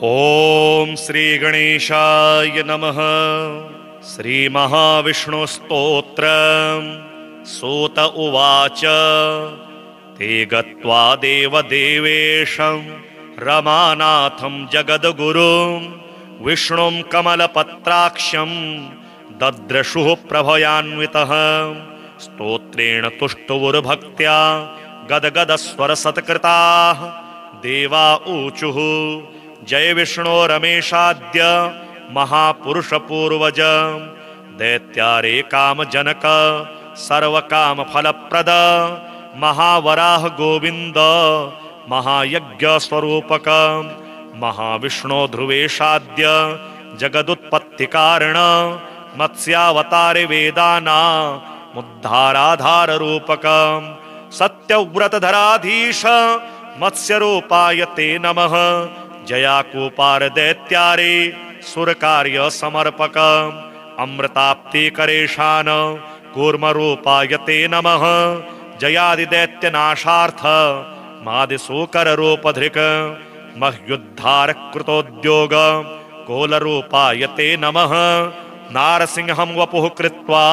ओम श्री गणेशाय नमः। श्री महाविष्णु स्तोत्र। सूत उवाच ते गत्वा देवदेवेशं रमानाथं जगद्गुरुं विष्णुं कमलपत्राक्षं दद्रशुः प्रभयान्वितः। स्तोत्रेण तुष्टुवुर्भक्त्या गदगदस्वरसत्कृताः देवा ऊचुः जय विष्णु रमेशाद्य महापुरुष पूर्वज। दैत्यारे काम जनक सर्व काम फलप्रद महावराह गोविंद महायज्ञ स्वरूपक। महाविष्णु ध्रुवेशाद्य जगदुत्पत्ति कारण मत्स्यावतारे वेदाना मुद्धाराधार रूपक। सत्यव्रतधराधीश मत्स्य रूपाय ते नमः। जयाकूपार दैत्यारे सुरकार्य समर्पक। अमृताप्ति करेशान कूर्म रूपाय ते नमः। जयादि दैत्य नाशार्थ मादिशूकर रूपधृक। मह्युद्धार कृतोद्योग कोल रूपाय ते नमः। नारसिंहं वपुः कृत्वा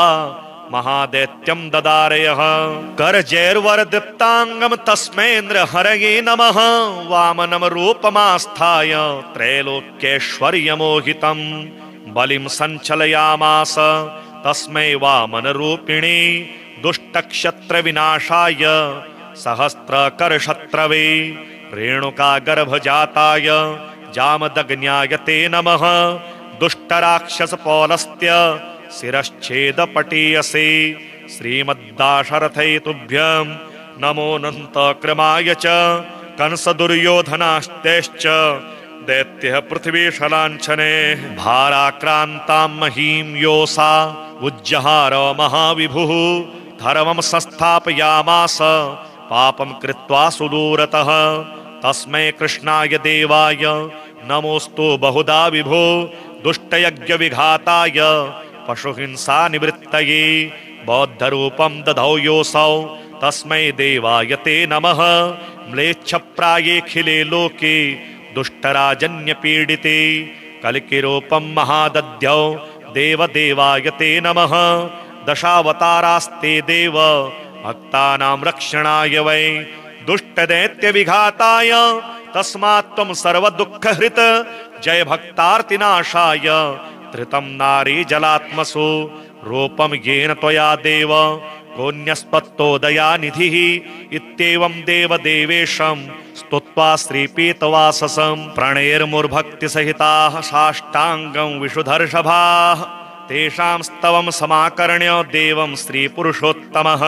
महादैत्यं ददारयः। करजैर्वर दीप्तांगम तस्मेन्द्र हरये नमः। वामनं रूपमास्थाय त्रैलोक्यैश्वर्यमोहितं बलिं सञ्चलयामास तस्मै वामन रूपिणे। दुष्टक्षत्र विनाशाय सहस्त्रकरशत्रवे रेणुका गर्भजाताय जामदग्न्याय ते नमः। दुष्टराक्षस पौलस्त्य शिरश्छेद पटीयसे। श्रीमद्दाशरथै तुभ्यं नमोऽनन्त क्रमाय च। कंस दुर्योधनास्तेश्च दैत्यः पृथ्वीशलाञ्छने। भाराक्रान्तां महीं योऽसा उज्जहार महाविभुः। धर्मं संस्थापयामास पापं कृत्वा सुदूरतः। तस्मै कृष्णाय देवाय नमोऽस्तु बहुधा विभो। दुष्टयज्ञ विघाताय पशुहिंसा निवृत्तये बौद्धरूपं दधौ योऽसौ तस्मै देवाय ते नमः। म्लेच्छप्रायेऽखिले लोके दुष्टराजन्यपीडिते कल्किरूपं महादध्यौ देवदेवाय ते नमः। दशावतारास्ते देव भक्तानां रक्षणाय वै। दुष्टदैत्यविघाताय तस्मात् त्वं सर्वदुःखहृत्। जय भक्तार्तिनाशाय धृतं नारी जलात्मसु। रूपं येन त्वया देव कोऽन्यस्त्वत्तो दयानिधिः। इत्येवं देवदेवेशं स्तुत्वा श्रीपीतवाससं प्रणैर्मुर्भक्तिसहिताः साष्टाङ्गं विशुधर्षभाः। तेषां स्तवं समाकर्ण्य देवं श्रीपुरुषोत्तमः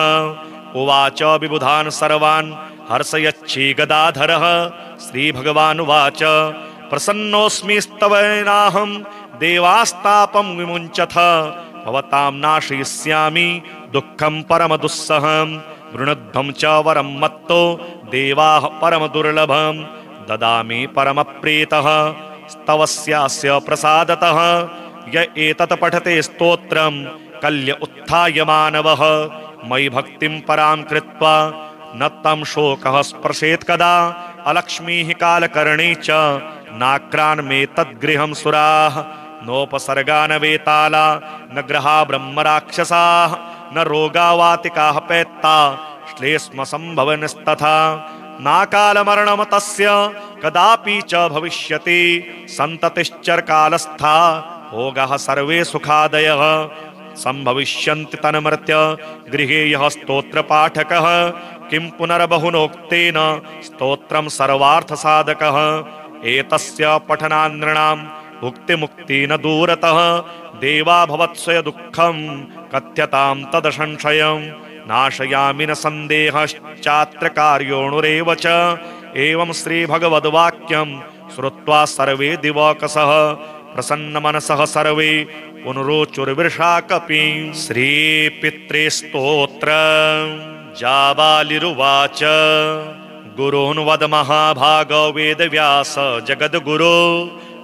उवाच विबुधान् सर्वान् हर्षयच्छी गदाधरः। श्रीभगवानुवाच प्रसन्नोऽस्मि स्तवेनाहं देवास्तापं विमुञ्चथ। भवतां नाशयिष्यामि दुःखं परमदुस्सहं। वृणध्वं च वरं मत्तो देवाः परमदुर्लभं ददामि परमप्रीतः स्तवस्यास्य प्रसादतः। य एतत् पठते स्तोत्रं कल्य उत्थाय मानवः। मयि भक्तिं परां कृत्वा न तं शोकः स्पर्शेत् कदा। अलक्ष्मीः कालकर्णी च नाक्रान्मे तद्गृहं सुराः। नोपसर्गा न वेताला न ग्रहा ब्रह्मराक्षसाः। न रोगा वातिकाः पैत्ता श्लेष्म संभवनस्तथा। नाकालमरणं तस्य कदापि च भविष्यति। सन्ततिश्चरकालस्था भोगाः सर्वे सुखादयः। संभविष्यन्ति तन्मर्त्य गृहे यः स्तोत्रपाठकः। किं पुनर्बहुनोक्तेन स्तोत्रं सर्वार्थसाधकः। एतस्य पठनान्नृणां भुक्तिमुक्ति न दूरतः। देवा भवत्स्वय दुःखं कथ्यतां तदसंशयं। नाशयामि न सन्देहश्चात्र कार्योऽणुरेव च। एवं श्रीभगवद्वाक्यं श्रुत्वा सर्वे दिवकसः प्रसन्नमनसः सर्वे पुनरोचुर्वृषा कपिं। श्रीपित्रे स्तोत्र जाबालिरुवाच गुरून् वद महाभागो वेदव्यास जगद्गुरो।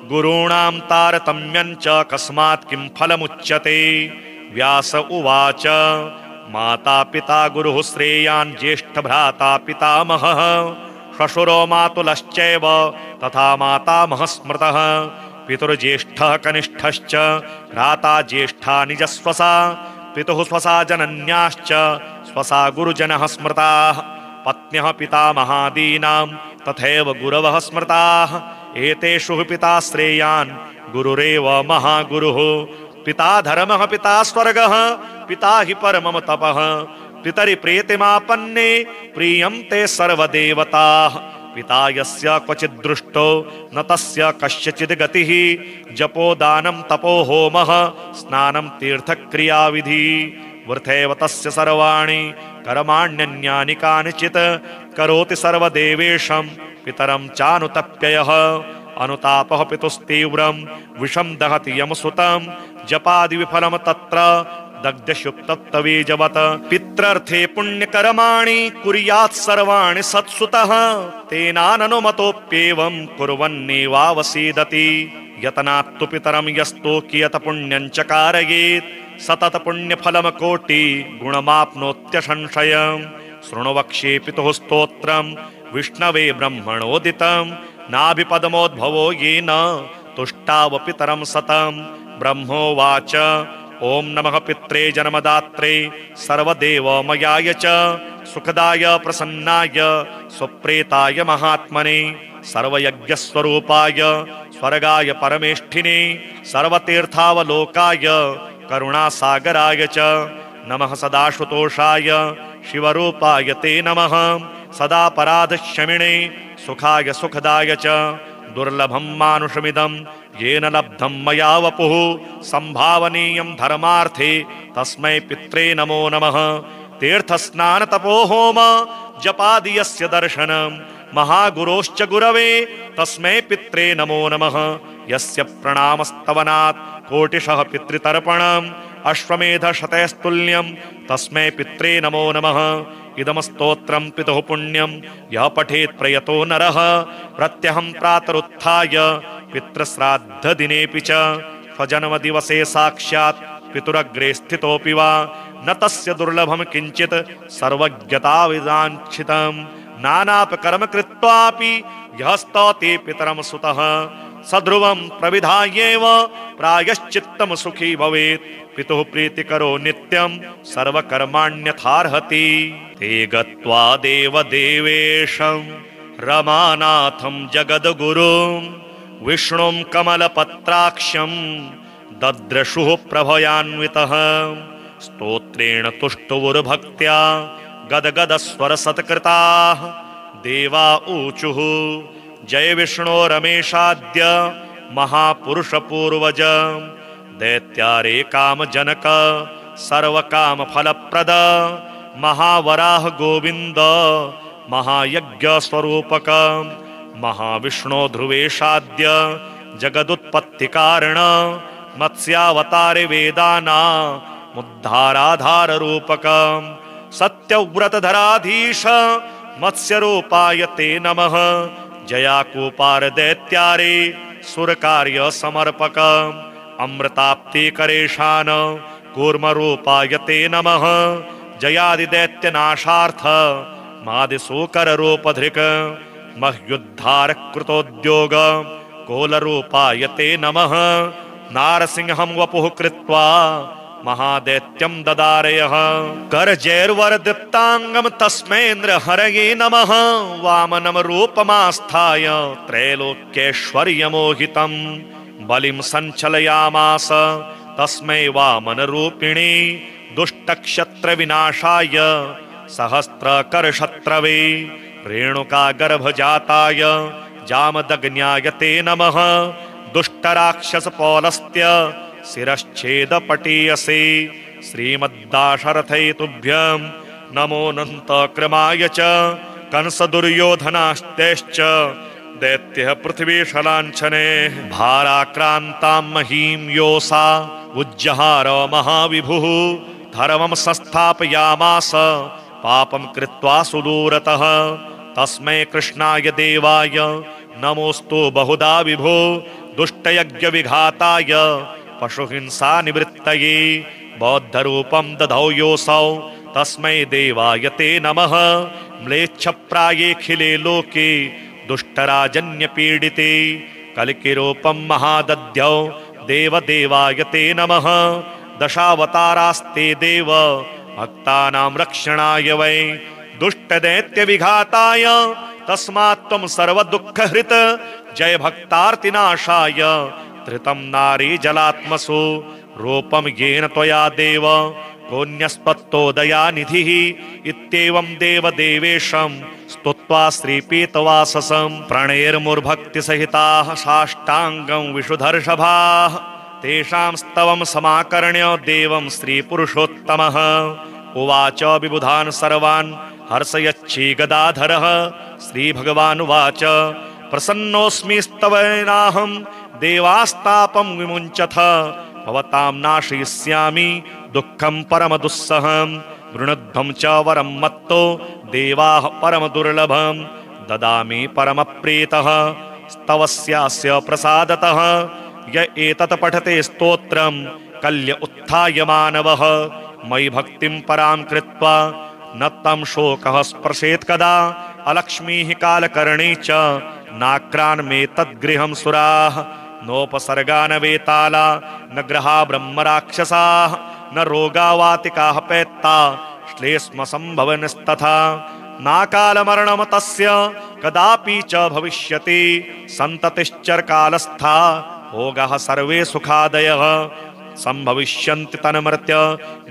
गुरूणां तारतम्यं च कस्मात् किं फलमुच्यते। व्यास उवाच माता पिता गुरुः श्रेयान् ज्येष्ठ भ्राता पितामहः। श्वशुरो मातुलश्चैव तथा मातामहः स्मृतः पितुर्ज्येष्ठः कनिष्ठश्च भ्राता ज्येष्ठा निजस्वसा पितुः स्वसा जनन्याश्च स्वसा गुरुजनः स्मृताः पत्न्यः पितामहादीनां तथैव गुरवः स्मृताः एतेषु पिता श्रेयान् गुरुरेव महागुरुः पिता धर्मः पिता स्वर्गः पिता हि परमं तपः पितरि प्रीतिमापन्ने प्रीयन्ते सर्वदेवताः पिता यस्य क्वचित् दृष्टो न तस्य कस्यचित् गतिः जपो दानं तपो होमः स्नानं तीर्थक्रियाविधि वृथैव तस्य सर्वाणि कर्माण्यन्यानि कानिचित् करोति सर्वदेवेशं पितरं चानुतप्ययः अनुतापः पितुस्तीव्रं विषं दहति यमसुतं जपादि विफलं तत्र दग्धशुक्तत्तवीजवत पित्रर्थे पुण्यकर्माणि कुर्यात् सर्वाणि सत्सुतः तेनाननुमतोऽप्येवं कुर्वन्नेवावसीदति यतनात्तु पितरं यस्तो कियत् पुण्यं च कारयेत् सतत पुण्यफलं कोटि गुणमाप्नोत्यसंशयम् शृणु वक्ष्ये पितुः स्तोत्रं विष्णवे ब्रह्मणोदितं नाभिपदमोद्भवो येन तुष्टाव पितरं सतं ब्रह्मोवाच ओम नमः पित्रे जन्मदात्रे सर्वदेवमयाय च सुखदाय प्रसन्नाय सुप्रेताय महात्मने सर्वयज्ञस्वरूपाय स्वर्गाय परमेष्ठिने सर्वतीर्थावलोकाय करुणासागराय च नमः सदाशुतोषाय शिवरूपाय ते नमः सदापराधशमिने सुखाय सुखदाय च दुर्लभं मानुषमिदं येन लब्धं मया वपुः संभावनीयं धर्मार्थे तस्मै पित्रे नमो नमः तीर्थस्नान तपो होम जपादि यस्य दर्शनं महागुरोश्च गुरवे तस्मै पित्रे नमो नमः यस्य प्रणामस्तवनात् कोटिशः पितृतर्पणम् अश्वमेधशतैस्तुल्यं तस्मै पित्रे नमो नमः इदं स्तोत्रं पितुः पुण्यं यः पठेत् प्रयतो नरः प्रत्यहं प्रातरुत्थाय पितृश्राद्धदिनेऽपि च स्वजन्मदिवसे साक्षात् पितुरग्रे स्थितोऽपि वा न तस्य दुर्लभं किञ्चित् सर्वज्ञताविदाञ्छितं नानापकर्म कृत्वापि यः स्तौति पितरं सुतः सध्रुवं प्रविधायेव प्रायश्चित्तं सुखी भवेत् पितुः प्रीतिकरो नित्यं सर्वकर्माण्यथार्हति ते गत्वा देवदेवेशं रमानाथं जगद्गुरुं विष्णुं कमलपत्राक्षं दद्रशुः प्रभयान्वितः स्तोत्रेण तुष्टुवुर्भक्त्या गदगदस्वरसत्कृताः देवा ऊचुः जय विष्णो रमेशाद्य महापुरुषपूर्वज दैत्यारे कामजनक सर्वकामफलप्रद महावराह गोविन्द महायज्ञस्वरूपक महाविष्णो ध्रुवेशाद्य जगदुत्पत्तिकारण मत्स्यावतारे वेदानामुद्धाराधाररूपक सत्यव्रतधराधीश मत्स्यरूपाय ते नमः जयाकूपार दैत्यारे सुरकार्य समर्पक अमृताप्तिकरेशान कूर्मरूपाय ते नमः जयादिदैत्यनाशार्थ मादिसूकररूपधृक् मह्युद्धारकृतोद्योग कोलरूपाय ते नमः नारसिंहं वपुः कृत्वा महादैत्यं ददारयः करजैर्वरदीप्तांगं तस्मैन्द्र हरये नमः वामनं रूपमास्थाय त्रैलोक्यैश्वर्यमोहितं बलिं सञ्चलयामास तस्मै वामनरूपिणे दुष्टक्षत्रविनाशाय सहस्त्रकरशत्रवे रेणुकागर्भजाताय जामदग्न्याय ते नमः दुष्टराक्षसपौलस्त्य शिरश्छेदपटीयसे श्रीमद्दाशरथे तुभ्यं नमोऽनन्तक्रमाय च कंसदुर्योधनास्तेश्च दैत्यः पृथ्वीशलाञ्छने भाराक्रान्तां महीं योऽसा उज्जहार महाविभुः धर्मं संस्थापयामास पापं कृत्वा सुदूरतः तस्मै कृष्णाय देवाय नमोऽस्तु बहुधा विभो दुष्टयज्ञविघाताय पशुहिंसा निवृत्तये बौद्धरूपं दधौ योऽसौ तस्मै देवाय ते नमः। म्लेच्छप्रायेऽखिले लोके दुष्टराजन्यपीडिते कलिकिरूपं महादध्यौ देवदेवाय ते नमः। दशावतारास्ते देव भक्तानां रक्षणाय वै दुष्टदैत्यविघाताय तस्मात् त्वं सर्वदुःखहृत् जय भक्तार्तिनाशाय धृतं नारी जलात्मसु रूपं येन त्वया देव कोऽन्यस्त्वत्तो दयानिधिः इत्येवं देवदेवेशं स्तुत्वा श्रीपीतवाससं प्रणेर्मुर्भक्तिसहिताः साष्टाङ्गं विशुधर्षभाः तेषां स्तवं समाकर्ण्य देवं श्रीपुरुषोत्तमः उवाच विबुधान् सर्वान् हर्षयच्छी गदाधरः। श्रीभगवानुवाच प्रसन्नोऽस्मि स्तवेनाहं देवास्तापं विमुञ्चथ भवतां नाशयिष्यामि दुःखं परमदुस्सहं। वृणुध्वं च वरं मत्तो देवाः परमदुर्लभं ददामि परमप्रीतः स्तवस्यास्य प्रसादतः। य एतत् पठते स्तोत्रं कल्य उत्थाय मानवः मयि भक्तिं परां कृत्वा न तं शोकः स्पर्शेत् कदा। अलक्ष्मीः कालकर्णी च नाक्रान्मे तद्गृहं सुराः नोपसर्गा न वेताला न ग्रहा ब्रह्मराक्षसाः न रोगावातिकाः पैत्ता श्लेष्म सम्भवनस्तथा नाकालमरणं तस्य कदापि च भविष्यति सन्ततिश्चरकालस्था भोगाः सर्वे सुखादयः सम्भविष्यन्ति तन्मर्त्य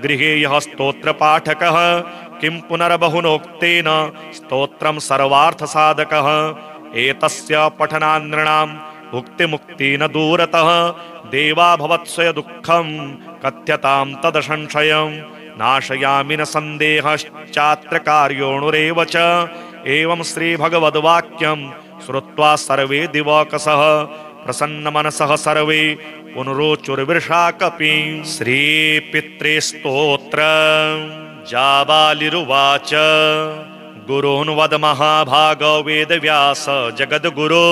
गृहे यः स्तोत्रपाठकः किं पुनर्बहुनोक्तेन स्तोत्रं सर्वार्थसाधकः। एतस्य पठनान् नृणां भुक्तिमुक्ति न दूरतः देवा भवत्स्वय दुःखं कथ्यतां तदसंशयं नाशयामि न सन्देहश्चात्र कार्योणुरेव च। एवं श्रीभगवद्वाक्यं श्रुत्वा सर्वे दिवकसः प्रसन्नमनसः सर्वे पुनरोचुर्विर्षा कपिं। श्रीपित्रे स्तोत्रम् जाबालिरुवाच गुरून् वद महाभागो वेदव्यास जगद्गुरो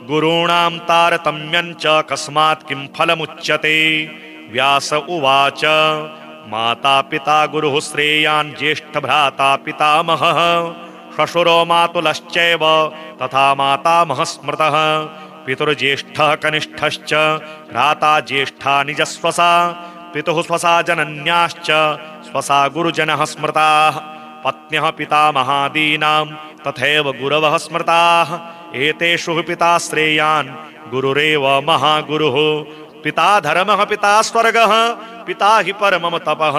गुरूणां तारतम्यं च कस्मात् किं फलमुच्यते। व्यास उवाच माता पिता गुरुः श्रेयान् ज्येष्ठभ्राता पितामहः श्वशुरो मातुलश्चैव तथा मातामहः स्मृतः पितुर्ज्येष्ठः कनिष्ठश्च भ्राता ज्येष्ठा निजस्वसा पितुः स्वसा जनन्याश्च स्वसा गुरुजनः स्मृताः पत्न्यः पितामहादीनां तथैव गुरवः स्मृताः। एतेषु पिता श्रेयान् गुरुरेव महागुरुः पिता धर्मः पिता स्वर्गः पिता हि परमं तपः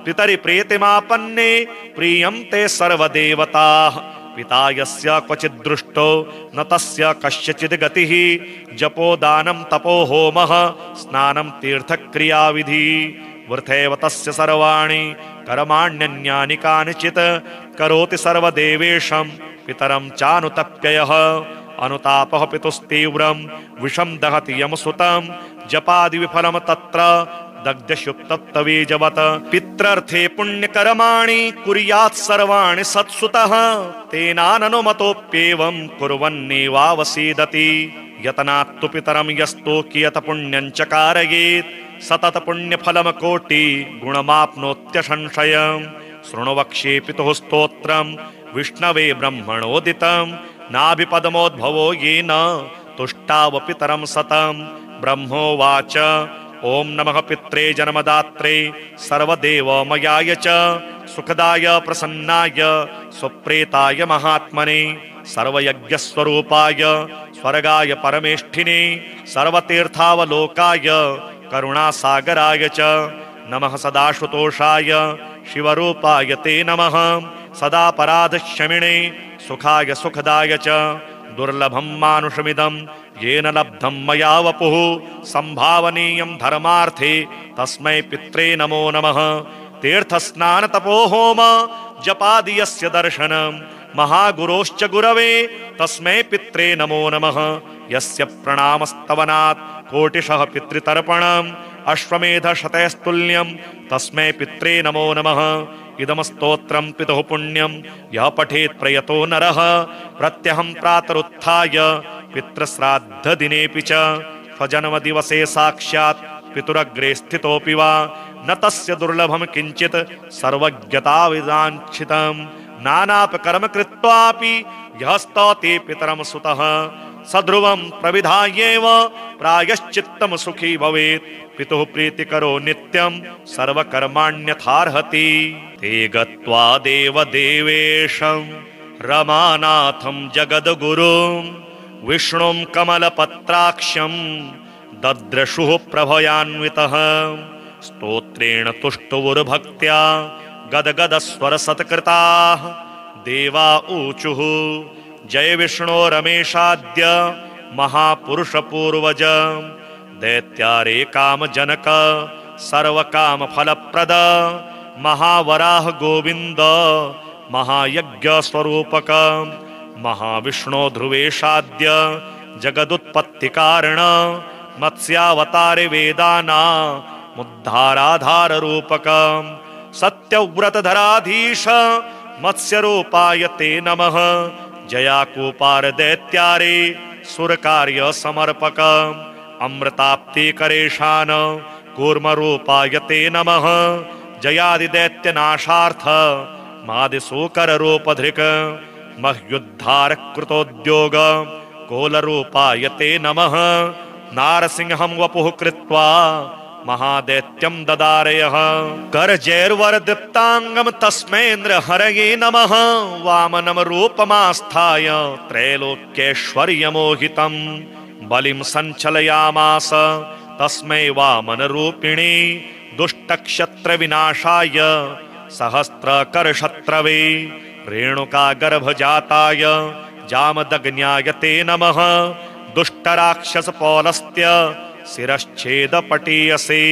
पितरि प्रीतिमापन्ने प्रियन्ते सर्वदेवताः पिता यस्य क्वचित् दृष्टो न तस्य कस्यचिद् गतिः जपो दानं तपो होमः स्नानं तीर्थक्रियाविधि वृथैव तस्य सर्वाणि कर्माण्यन्यानि कानिचित् करोति सर्वदेवेशं पितरं चानुतप्ययः। अनुतापः पितुस्तीव्रं विषं दहति यमसुतं जपादि विफलं तत्र दग्धशुप्तत्ववीजवत् पित्रर्थे पुण्यकर्माणि कुर्यात् सर्वाणि सत्सुतः तेनाननुमतोऽप्येवं कुर्वन्नेवावसीदति। यतनात्तु पितरं यस्तु कियत् पुण्यं च कारयेत् सतत पुण्यफलं कोटि गुणमाप्नोत्यसंशयम्। शृणु वक्ष्ये पितुः स्तोत्रं विष्णवे ब्रह्मणोदितं नाभिपदमोद्भवो येन तुष्टाव पितरं सतं। ब्रह्मोवाच ओम नमः पित्रे जन्मदात्रे सर्वदेवमयाय च सुखदाय प्रसन्नाय सुप्रेताय महात्मने सर्वयज्ञस्वरूपाय स्वर्गाय परमेष्ठिने सर्वतीर्थावलोकाय करुणासागराय च नमः सदाशुतोषाय शिवरूपाय ते नमः सदापराधक्षमिणे सुखाय सुखदाय च दुर्लभं मानुषमिदं येन लब्धं मया वपुः संभावनीयं धर्मार्थे तस्मै पित्रे नमो नमः। तीर्थस्नान तपो होम जपादि यस्य दर्शनं महागुरोश्च गुरवे तस्मै पित्रे नमो नमः। यस्य प्रणामस्तवनात् कोटिशः पितृतर्पणम् अश्वमेधशतैस्तुल्यं तस्मै पित्रे नमो नमः। इदं स्तोत्रं पितुः पुण्यं यः पठेत् प्रयतो नरः प्रत्यहं प्रातरुत्थाय पितृश्राद्धदिनेऽपि च स्वजन्मदिवसे साक्षात् पितुरग्रे स्थितोऽपि वा न तस्य दुर्लभम किंचित सर्वज्ञताविदांचितम् नानापकर्म कृत्वापि यः स्तौति पितरं सुतः सध्रुवं प्रविधायेव प्रायश्चित्तं सुखी भवेत् पितुः प्रीतिकरो नित्यं सर्वकर्माण्यथार्हति ते गत्वा देवदेवेशं रमानाथं जगद्गुरुं विष्णुं कमलपत्राक्षं दद्रशुः प्रभयान्वितः स्तोत्रेण तुष्टुवुर्भक्त्या गदगदस्वरसत्कृताः देवा ऊचुः जय विष्णो रमेशाद्य महापुरुषपूर्वज दैत्यारे कामजनक सर्वकामफलप्रद महावराह गोविन्द महायज्ञस्वरूपक महाविष्णो ध्रुवेशाद्य जगदुत्पत्तिकारण मत्स्यावतारे वेदानामुद्धाराधाररूपक सत्यव्रतधराधीश मत्स्यरूपाय ते नमः जयाकूपार दैत्यारे सुरकार्य समर्पक अमृताप्तिकरेशान कूर्मरूपाय ते नमः जयादिदैत्यनाशार्थ मादिशूकररूपधृक् मह्युद्धारः कृतोद्योग कोलरूपाय ते नमः नारसिंहं वपुः कृत्वा महादैत्यं ददारयः करजैर्वरदीप्तांगं तस्मैन्द्र हरये नमः वामनं रूपमास्थाय त्रैलोक्यैश्वर्यमोहितं बलिं सञ्चलयामास तस्मै वामनरूपिणे दुष्टक्षत्रविनाशाय सहस्त्रकरशत्रवे रेणुकागर्भजाताय जामदग्न्याय ते नमः दुष्टराक्षसपौलस्त्य शिरश्छेदपटीयसे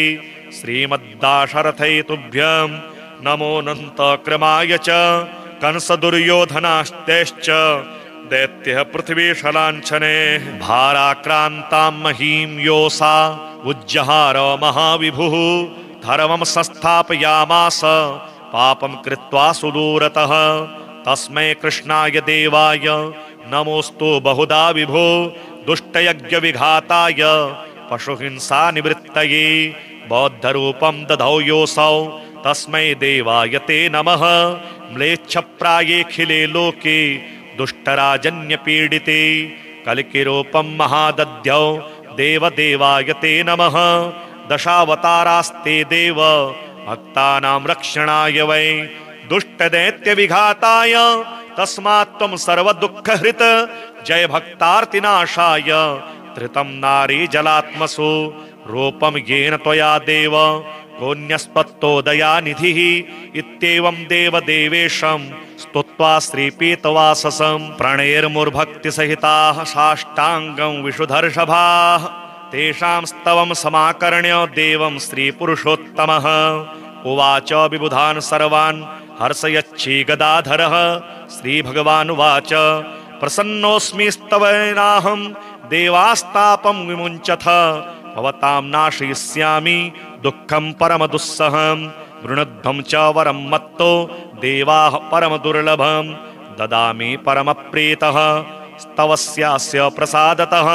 श्रीमद्दाशरथै तुभ्यं नमोऽनन्तक्रमाय च कंसदुर्योधनास्तेश्च दैत्यः पृथ्वीशलाञ्छने भाराक्रान्तां महीं योऽसा उज्जहार महाविभुः धर्मं संस्थापयामास पापं कृत्वा सुदूरतः तस्मै कृष्णाय देवाय नमोऽस्तु बहुधा विभो दुष्टयज्ञविघाताय पशुहिंसा निवृत्तये बौद्धरूपं दधौ योऽसौ तस्मै देवाय ते नमः म्लेच्छप्रायेऽखिले लोके दुष्टराजन्यपीडिते कल्किरूपं महादध्यौ देवदेवाय ते नमः दशावतारास्ते देव भक्तानां रक्षणाय वै दुष्टदैत्यविघाताय तस्मात् त्वं सर्वदुःखहृत् जय भक्तार्तिनाशाय धृतं नारी जलात्मसु रूपं येन त्वया देव कोऽन्यस्त्वत्तो दयानिधिः इत्येवं देवदेवेशं स्तुत्वा श्रीपीतवाससं प्रणैर्मुर्भक्तिसहिताः साष्टाङ्गं विशुधर्षभाः तेषां स्तवं समाकर्ण्य देवं श्रीपुरुषोत्तमः उवाच विबुधान् सर्वान् हर्षयच्छी गदाधरः श्रीभगवानुवाच प्रसन्नोऽस्मि स्तवेनाहं देवास्तापं विमुञ्चथ भवतां नाशयिष्यामि दुःखं परमदुस्सहं वृणद्धं च वरं मत्तो देवाः परमदुर्लभं ददामि परमप्रीतः स्तवस्यास्य प्रसादतः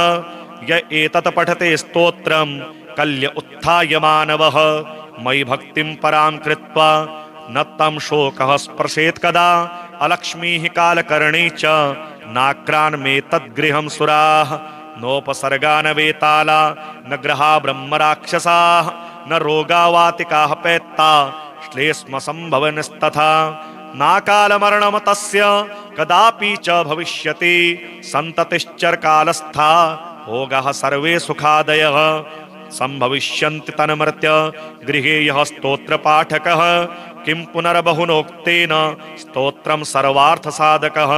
य एतत् पठते स्तोत्रं कल्य उत्थाय मानवः मयि भक्तिं परां कृत्वा न तं शोकः स्पर्शेत् कदा अलक्ष्मीः कालकर्णी च नाक्रान्मे तद्गृहं सुराः नोपसर्गा न वेताला न ग्रहा ब्रह्मराक्षसाः न रोगावातिकाः पैत्ता श्लेष्म संभवनस्तथा नाकालमरणं तस्य कदापि च भविष्यति सन्ततिश्चरकालस्था भोगाः सर्वे सुखादयः संभविष्यन्ति तन्मर्त्य गृहे यः स्तोत्रपाठकः किं पुनर्बहुनोक्तेन स्तोत्रं सर्वार्थसाधकः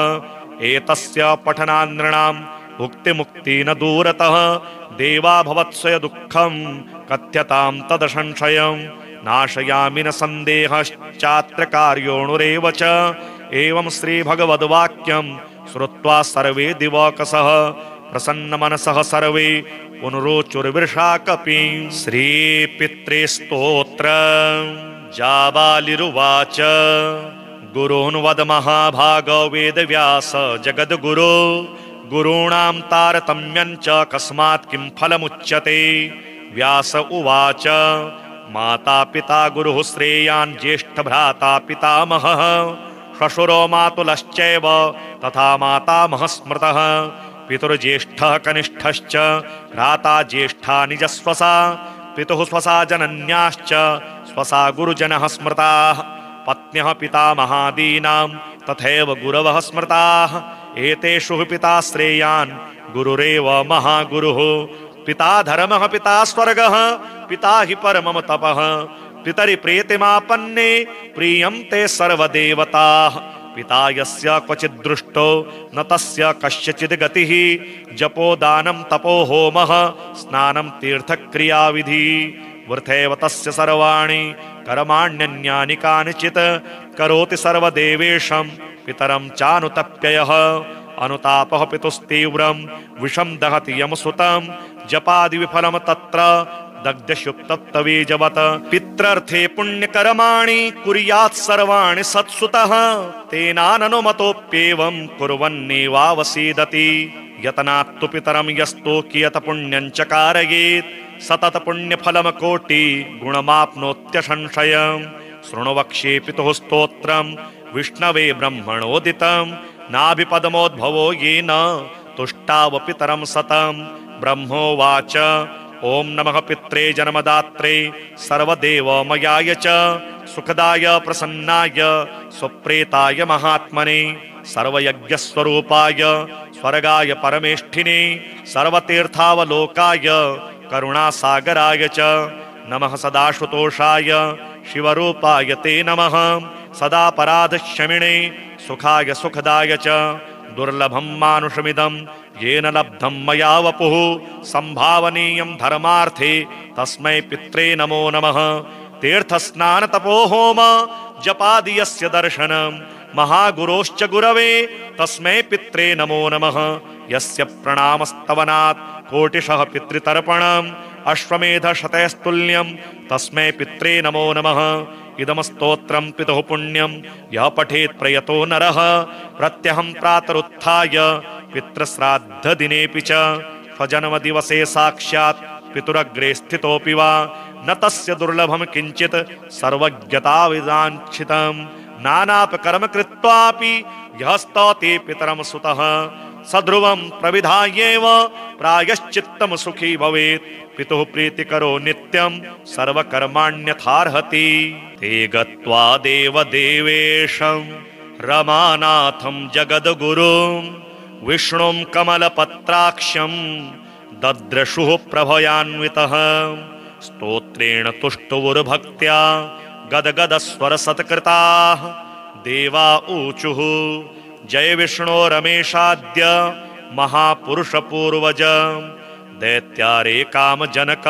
एतस्य पठनान्नृणां भुक्तिमुक्ति न दूरतः देवा भवत्स्वय दुःखं कथ्यतां तदसंशयं नाशयामि न सन्देहश्चात्र कार्योऽणुरेव च एवं श्रीभगवद्वाक्यं श्रुत्वा सर्वे दिवकसः प्रसन्नमनसः सर्वे पुनरोचुर्वृषा कपिं श्रीपितृस्तोत्र जाबालिरुवाच गुरून् वद महाभागो वेदव्यास जगद्गुरो गुरूणां तारतम्यं च कस्मात् किं फलमुच्यते व्यास उवाच माता पिता गुरुः श्रेयान् ज्येष्ठ भ्राता पितामहः श्वशुरो मातुलश्चैव तथा मातामहः स्मृतः पितुर्ज्येष्ठः कनिष्ठश्च भ्राता ज्येष्ठा निजस्वसा पितुः स्वसा जनन्याश्च स्वसा गुरुजनः स्मृताः पत्न्यः पितामहादीनां तथैव गुरवः स्मृताः एतेषु पिता श्रेयान् गुरुरेव महागुरुः पिता धर्मः पिता स्वर्गः पिता हि परमं तपः पितरि प्रीतिमापन्ने प्रीयन्ते सर्वदेवताः पिता यस्य क्वचित् दृष्टो न तस्य कस्यचित् गतिः जपो दानं तपो होमः स्नानं तीर्थक्रियाविधि वृथैव तस्य सर्वाणि कर्माण्यन्यानि कानिचित् करोति सर्वदेवेशं पितरं चानुतप्ययः अनुतापः पितुस्तीव्रं विषं दहति यमसुतं जपादि विफलं तत्र दग्धशुक्तप्तवीजवत् पित्रर्थे पुण्यकर्माणि कुर्यात् सर्वाणि सत्सुतः तेनाननुमतोऽप्येवं कुर्वन्नेवावसीदति यतनात्तु पितरं यस्तु कियत् पुण्यं च कारयेत् सतत पुण्यफलं कोटि गुणमाप्नोत्यसंशयम् शृणुवक्ष्ये पितुः स्तोत्रं विष्णवे ब्रह्मणोदितं नाभिपदमोद्भवो येन तुष्टाव पितरं सतं ब्रह्मोवाच ओम नमः पित्रे जन्मदात्रे सर्वदेवमयाय च सुखदाय प्रसन्नाय सुप्रेताय महात्मने सर्वयज्ञस्वरूपाय स्वर्गाय परमेष्ठिने सर्वतीर्थावलोकाय करुणासागराय च नमः सदाशुतोषाय शिवरूपाय ते नमः सदापराधक्षमिणे सुखाय सुखदाय च दुर्लभं मानुषमिदं येन लब्धं मया वपुः संभावनीयं धर्मार्थे तस्मै पित्रे नमो नमः तीर्थस्नान तपो होम जपादि यस्य दर्शनं महागुरोश्च गुरवे तस्मै पित्रे नमो नमः यस्य प्रणामस्तवनात् कोटिशः पितृतर्पणम् अश्वमेधशतैस्तुल्यं तस्मै पित्रे नमो नमः इदं स्तोत्रं पितुः पुण्यं यः पठेत् प्रयतो नरः प्रत्यहं प्रातरुत्थाय पितृश्राद्धदिनेऽपि च स्वजन्मदिवसे साक्षात् पितुरग्रे स्थितोऽपि वा न तस्य दुर्लभं किञ्चित् सर्वज्ञताविदाञ्छितं नानापकर्म कृत्वापि यः स्तौति पितरं सुतः सध्रुवं प्रविधायेव प्रायश्चित्तं सुखी भवेत् पितुः प्रीतिकरो नित्यं सर्वकर्माण्यथार्हति ते गत्वा देवदेवेशं रमानाथं जगद्गुरुं विष्णुं कमलपत्राक्षं दद्रशुः प्रभयान्वितः स्तोत्रेण तुष्टुवुर्भक्त्या गदगदस्वरसत्कृताः देवा ऊचुः जय विष्णो रमेशाद्य महापुरुषपूर्वज दैत्यारे कामजनक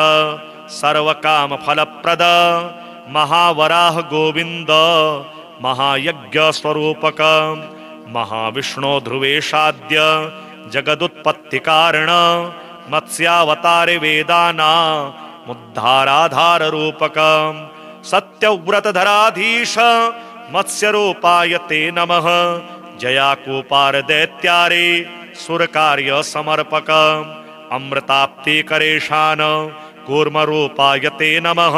सर्वकामफलप्रद महावराह गोविन्द महायज्ञस्वरूपक महाविष्णो ध्रुवेशाद्य जगदुत्पत्तिकारण मत्स्यावतारे वेदानामुद्धाराधाररूपक सत्यव्रतधराधीश मत्स्यरूपाय ते नमः जयाकूपार दैत्यारे सुरकार्य समर्पक अमृताप्तिकरेशान कूर्मरूपाय ते नमः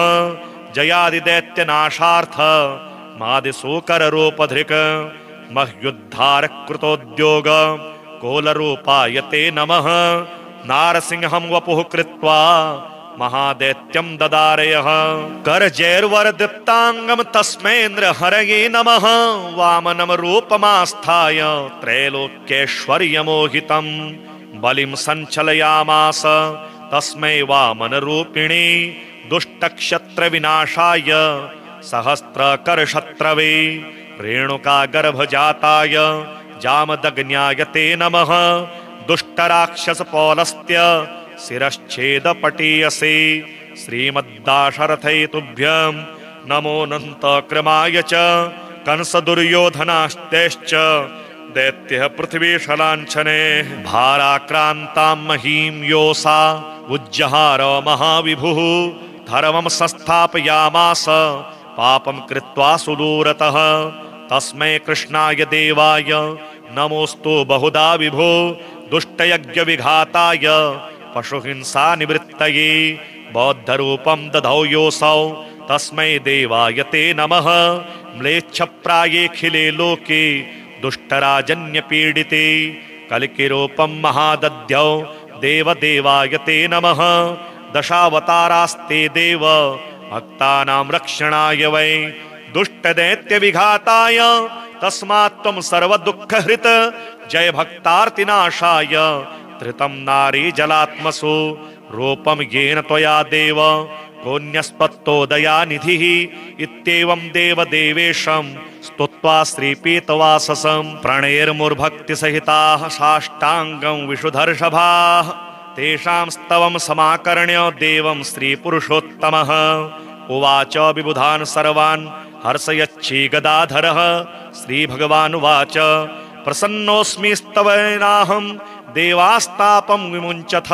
जयादिदैत्यनाशार्थ मादिसूकररूपधृक् मह्युद्धारकृतोद्योग कोलरूपाय ते नमः नारसिंहं वपुः कृत्वा महादैत्यं ददारयः करजैर्वरदीप्तांगं तस्मैन्द्र हरये नमः वामनं रूपमास्थाय त्रैलोक्यैश्वर्यमोहितं बलिं सञ्चलयामास तस्मै वामनरूपिणे दुष्टक्षत्रविनाशाय सहस्त्रकरशत्रवे रेणुकागर्भजाताय जामदग्न्याय ते नमः दुष्टराक्षसपौलस्त्य शिरश्छेदपटीयसे श्रीमद्दाशरथै तुभ्यं नमोऽनन्तक्रमाय च कंसदुर्योधनास्तेश्च दैत्यः पृथ्वीशलाञ्छने भाराक्रान्तां महीं योऽसा उज्जहार महाविभुः धर्मं संस्थापयामास पापं कृत्वा सुदूरतः तस्मै कृष्णाय देवाय नमोऽस्तु बहुधा विभो दुष्टयज्ञविघाताय पशुहिंसा निवृत्तये बौद्धरूपं दधौ योऽसौ तस्मै देवाय ते नमः। म्लेच्छप्रायेऽखिले लोके दुष्टराजन्यपीडिते कलिकिरूपं महादद्यौ देवदेवाय ते नमः। दशावतारास्ते देव भक्तानां रक्षणाय वै दुष्टदैत्यविघाताय तस्मात् त्वं सर्वदुःखहृत् जय भक्तार्तिनाशाय धृतं नारी जलात्मसु रूपं येन त्वया देव कोऽन्यस्त्वत्तो दयानिधिः इत्येवं देवदेवेशं स्तुत्वा श्रीपीतवाससं प्रणेर्मुर्भक्तिसहिताः साष्टाङ्गं विशुधर्षभाः तेषां स्तवं समाकर्ण्य देवं श्रीपुरुषोत्तमः उवाच विबुधान् सर्वान् हर्षयच्छी गदाधरः। श्रीभगवानुवाच प्रसन्नोऽस्मि स्तवेनाहं देवास्तापं विमुञ्चथ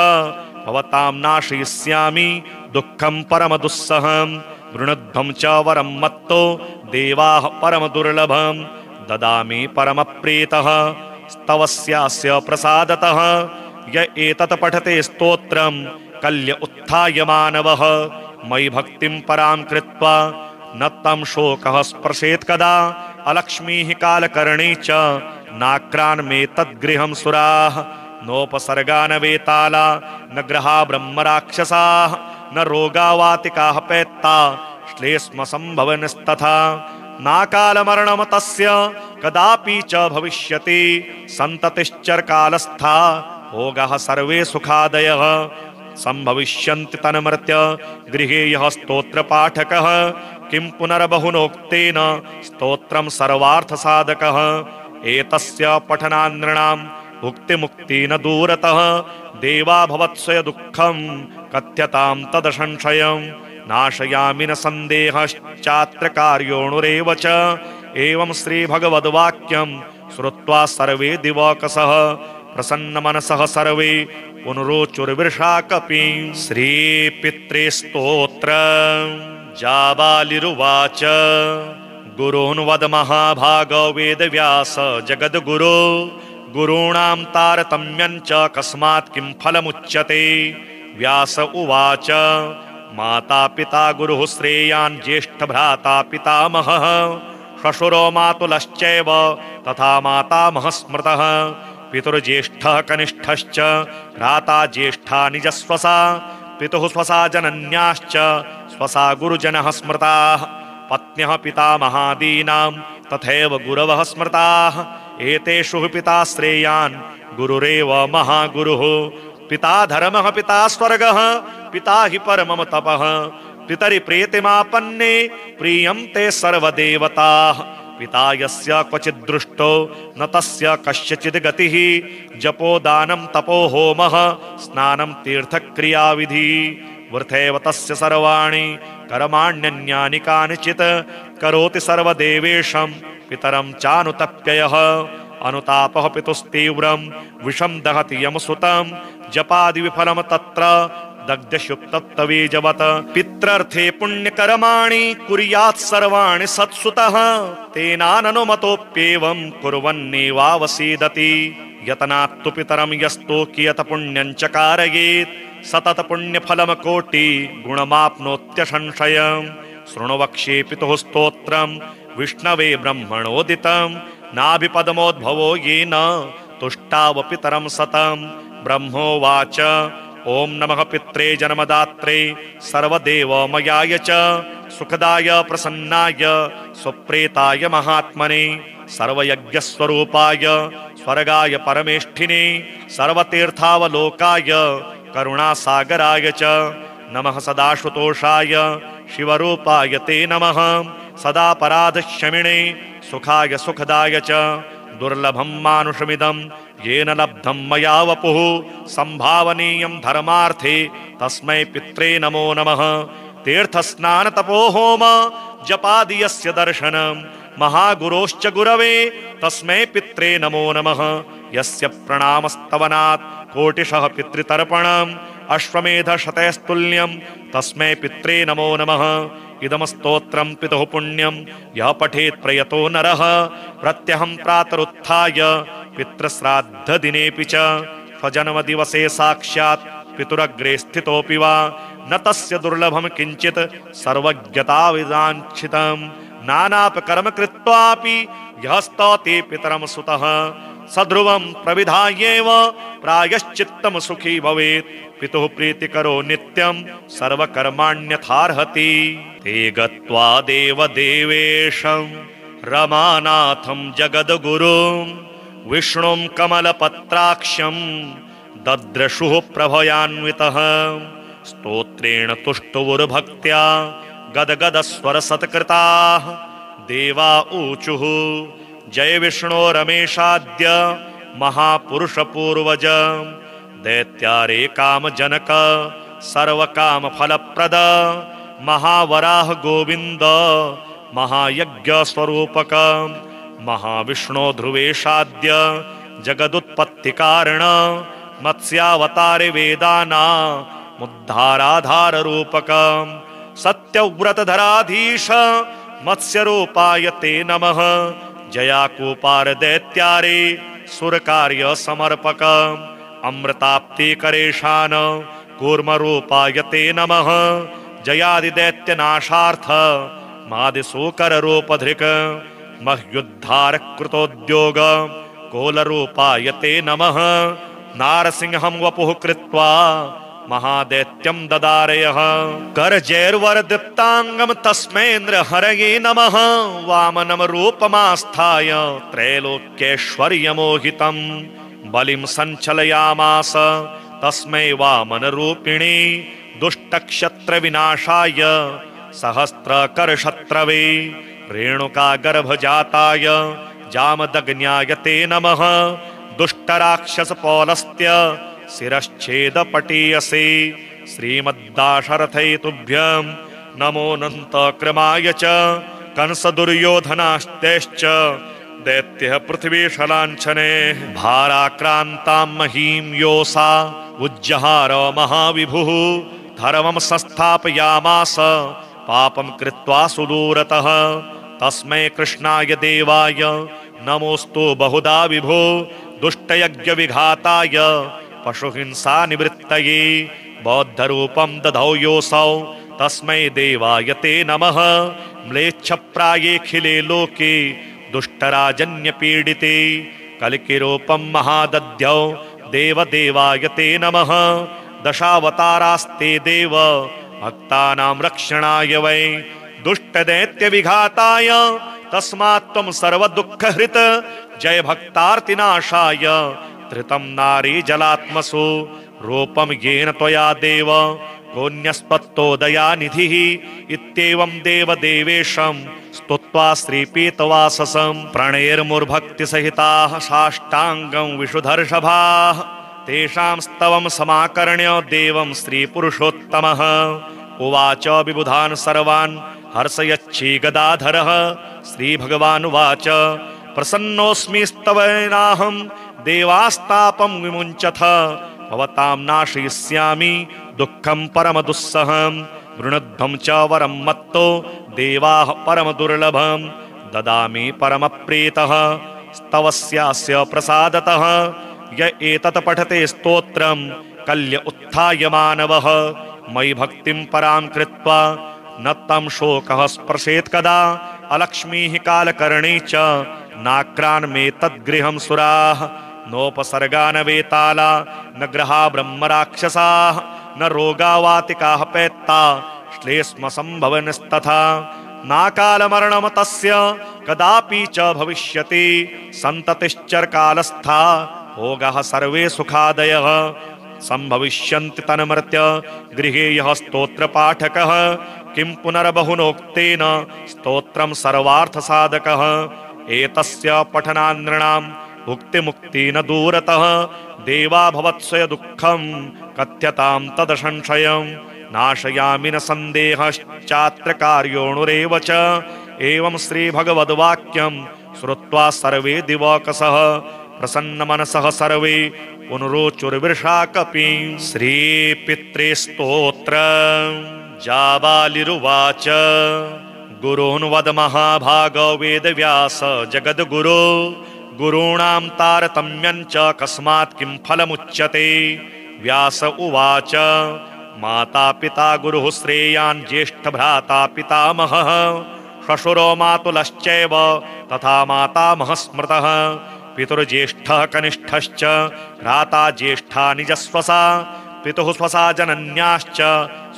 भवतां नाशयिष्यामि दुःखं परमदुस्सहं। वृणुध्वं च वरं मत्तो देवाः परमदुर्लभं ददामि परमप्रीतः स्तवस्यास्य प्रसादतः। य एतत् पठते स्तोत्रं कल्य उत्थाय मानवः मयि भक्तिं परां कृत्वा न तं शोकः स्पर्शेत् कदा। अलक्ष्मीः कालकर्णी च नाक्रान्मे तद्गृहं सुराः नोपसर्गा न वेताला न ग्रहा ब्रह्मराक्षसाः न रोगा वातिकाः पैत्ता श्लेष्म संभवनस्तथा नाकालमरणं तस्य कदापि च भविष्यति सन्ततिश्चरकालस्था भोगाः सर्वे सुखादयः संभविष्यन्ति तन्मर्त्य गृहे यः स्तोत्रपाठकः किं पुनर्बहुनोक्तेन स्तोत्रं सर्वार्थसाधकः। एतस्य पठनान्नृणां भुक्तिमुक्ति न दूरतः देवा भवत्स्वय दुःखं कथ्यतां तदसंशयं नाशयामि न सन्देहश्चात्र कार्योणुरेव च। एवं श्रीभगवद्वाक्यं श्रुत्वा सर्वे दिवकसः प्रसन्नमनसः सर्वे पुनरोचुर्विर्षा कपिं। श्रीपित्रे स्तोत्र जाबालिरुवाच गुरून् वद महाभागो वेदव्यास जगद्गुरो गुरूणां तारतम्यं च कस्मात् किं फलमुच्यते। व्यास उवाच माता पिता गुरुः श्रेयान् ज्येष्ठभ्राता पितामहः श्वशुरो मातुलश्चैव तथा मातामहः स्मृतः। पितुर्ज्येष्ठः कनिष्ठश्च भ्राता ज्येष्ठा निजस्वसा पितुः स्वसा जनन्याश्च स्वसा गुरुजनः स्मृताः। पत्न्यः पितामहादीनां तथैव गुरवः स्मृताः। एतेषु पिता श्रेयान् गुरुरेव महागुरुः। पिता धर्मः पिता स्वर्गः पिता हि परमं तपः। पितरि प्रीतिमापन्ने प्रीयन्ते सर्वदेवताः। पिता यस्य क्वचित् दृष्टो न तस्य कस्यचित् गतिः जपो दानं तपो होमः स्नानं तीर्थक्रियाविधि वृथैव तस्य सर्वाणि कर्माण्यन्यानि कानिचित् करोति सर्वदेवेशं पितरं चानुतप्ययः। अनुतापः पितुस्तीव्रं विषं दहति यमसुतं जपादि विफलं तत्र दग्धशुप्तत्ववीजवत्। पित्रर्थे पुण्यकर्माणि कुर्यात् सर्वाणि सत्सुतः तेनाननुमतोऽप्येवं कुर्वन्नेवावसीदति। यतनात्तु पितरं यस्तु कियत् पुण्यं च कारयेत् सतत पुण्यफलं कोटि गुणमाप्नोत्यसंशयम्। शृणु वक्ष्ये पितुः स्तोत्रं विष्णवे ब्रह्मणोदितं नाभिपदमोद्भवो येन तुष्टाव पितरं सतं। ब्रह्मोवाच ओम नमः पित्रे जन्मदात्रे सर्वदेवमयाय च सुखदाय प्रसन्नाय सुप्रेताय महात्मने सर्वयज्ञस्वरूपाय स्वर्गाय परमेष्ठिने सर्वतीर्थावलोकाय करुणासागराय च नमः। सदाशुतोषाय शिवरूपाय ते नमः। सदा पराधशमिणे सुखाय सुखदाय च दुर्लभं मानुषमिदं येन लब्धं मया वपुः संभावनीयं धर्मार्थे तस्मै पित्रे नमो नमः। तीर्थस्नान तपो होम जपादि यस्य दर्शनं महागुरोश्च गुरवे तस्मै पित्रे नमो नमः। यस्य प्रणामस्तवनात् कोटिशः पितृतर्पणम् अश्वमेधशतैस्तुल्यं तस्मै पित्रे नमो नमः। इदं स्तोत्रं पितुः पुण्यं यः पठेत् प्रयतो नरः प्रत्यहं प्रातरुत्थाय पितृश्राद्धदिनेऽपि च स्वजन्मदिवसे साक्षात् पितुरग्रे स्थितोऽपि वा न तस्य दुर्लभम किंचित सर्वज्ञताविदांच्छितम् नानापकर्म कृत्वापि यः स्तौति पितरं सुतः सध्रुवं प्रविधायेव प्रायश्चित्तं सुखी भवेत् पितुः प्रीतिकरो नित्यं सर्वकर्माण्यथार्हति ते गत्वा देवदेवेशं रमानाथं जगद्गुरुं विष्णुं कमलपत्राक्षं दद्रशुः प्रभयान्वितः स्तोत्रेण तुष्टुवुर्भक्त्या गदगदस्वरसत्कृताः देवा ऊचुः जय विष्णो रमेशाद्य महापुरुषपूर्वज दैत्यारे कामजनक सर्वकामफलप्रद महावराह गोविन्द महायज्ञस्वरूपक महाविष्णो ध्रुवेशाद्य जगदुत्पत्तिकारण मत्स्यावतारे वेदानामुद्धाराधाररूपक सत्यव्रतधराधीश मत्स्यरूपाय ते नमः जयाकूपार दैत्यारे सुरकार्य समर्पक अमृताप्तिकरेशान कूर्मरूपाय ते नमः जयादिदैत्यनाशार्थ मादिशूकररूपधृक् मह्युद्धारकृतोद्योग कोलरूपाय ते नमः नारसिंहं वपुः कृत्वा महादैत्यं ददारयः करजैर्वरदीप्तांगं तस्मैन्द्र हरये नमः वामनं रूपमास्थाय त्रैलोक्यैश्वर्यमोहितं बलिं सञ्चलयामास तस्मै वामनरूपिणे दुष्टक्षत्रविनाशाय सहस्त्रकरशत्रवे रेणुकागर्भजाताय जामदग्न्याय ते नमः दुष्टराक्षसपौलस्त्य शिरश्छेदपटीयसे श्रीमद्दाशरथै तुभ्यं नमोऽनन्तक्रमाय च कंसदुर्योधनास्तेश्च दैत्यः पृथ्वीशलाञ्छने भाराक्रान्तां महीं योऽसा उज्जहार महाविभुः धर्मं संस्थापयामास पापं कृत्वा सुदूरतः तस्मै कृष्णाय देवाय नमोऽस्तु बहुधा विभो दुष्टयज्ञविघाताय पशुहिंसा निवृत्तये बौद्धरूपं दधौ योऽसौ तस्मै देवाय ते नमः म्लेच्छप्रायेऽखिले लोके दुष्टराजन्यपीडिते कल्किरूपं महादध्यौ देवदेवाय ते नमः दशावतारास्ते देव भक्तानां रक्षणाय वै दुष्टदैत्यविघाताय तस्मात् त्वं सर्वदुःखहृत् जय भक्तार्तिनाशाय धृतं नारी जलात्मसु रूपं येन त्वया देव कोऽन्यस्त्वत्तो दयानिधिः इत्येवं देवदेवेशं स्तुत्वा श्रीपीतवाससं प्रणैर्मुर्भक्तिसहिताः साष्टाङ्गं विशुधर्षभाः तेषां स्तवं समाकर्ण्य देवं श्रीपुरुषोत्तमः उवाच विबुधान् सर्वान् हर्षयच्छी गदाधरः श्रीभगवानुवाच प्रसन्नोऽस्मि स्तवेनाहं देवास्तापं विमुञ्चथ भवतां नाशयिष्यामि दुःखं परमदुस्सहं वृणध्वं च वरं मत्तो देवाः परमदुर्लभं ददामि परमप्रीतः स्तवस्यास्य प्रसादतः य एतत् पठते स्तोत्रं कल्य उत्थाय मानवः मयि भक्तिं परां कृत्वा न तं शोकः स्पर्शेत् कदा अलक्ष्मीः कालकर्णी च नाक्रान्मे तद्गृहं सुराः नोपसर्गा न वेताला न ग्रहा ब्रह्मराक्षसाः न रोगावातिकाः पैत्ता श्लेष्म सम्भवनस्तथा नाकालमरणं तस्य कदापि च भविष्यति सन्ततिश्चरकालस्था भोगाः सर्वे सुखादयः सम्भविष्यन्ति तन्मर्त्य गृहे यः स्तोत्रपाठकः किं पुनर्बहुनोक्तेन स्तोत्रं सर्वार्थसाधकः एतस्य पठनान्नृणां भुक्तिमुक्ति न दूरतः देवा भवत्स्वय दुःखं कथ्यतां तदसंशयं नाशयामि न सन्देहश्चात्र कार्योऽणुरेव च एवं श्रीभगवद्वाक्यं श्रुत्वा सर्वे दिवकसः प्रसन्नमनसः सर्वे पुनरोचुर्विषा कपिं श्रीपित्रे स्तोत्र जाबालिरुवाच गुरून् वद महाभागो वेदव्यास जगद्गुरो गुरूणां तारतम्यं च कस्मात् किं फलमुच्यते व्यास उवाच माता पिता गुरुः श्रेयान् ज्येष्ठ भ्राता पितामहः श्वशुरो मातुलश्चैव तथा मातामहः स्मृतः पितुर्ज्येष्ठः कनिष्ठश्च भ्राता ज्येष्ठा निजस्वसा पितुः स्वसा जनन्याश्च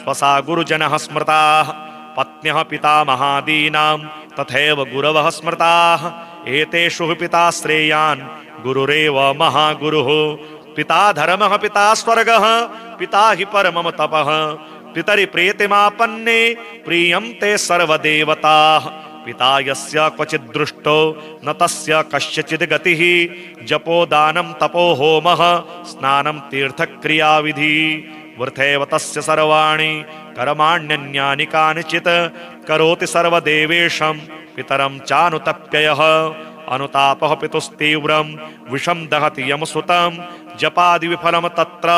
स्वसा गुरुजनः स्मृताः पत्न्यः पितामहादीनां तथैव गुरवः स्मृताः एतेषु पिता श्रेयान् गुरुरेव महागुरुः पिता धर्मः पिता स्वर्गः पिता हि परमं तपः पितरि प्रीतिमापन्ने प्रीयन्ते सर्वदेवताः पिता यस्य क्वचित् दृष्टो न तस्य कस्यचिद् गतिः जपो दानं तपो होमः स्नानं तीर्थक्रियाविधि वृथैव तस्य सर्वाणि कर्माण्यन्यानि कानिचित् करोति सर्वदेवेशं पितरं चानुतप्ययः अनुतापः पितुस्तीव्रं विषं दहति यमसुतं जपादि विफलं तत्र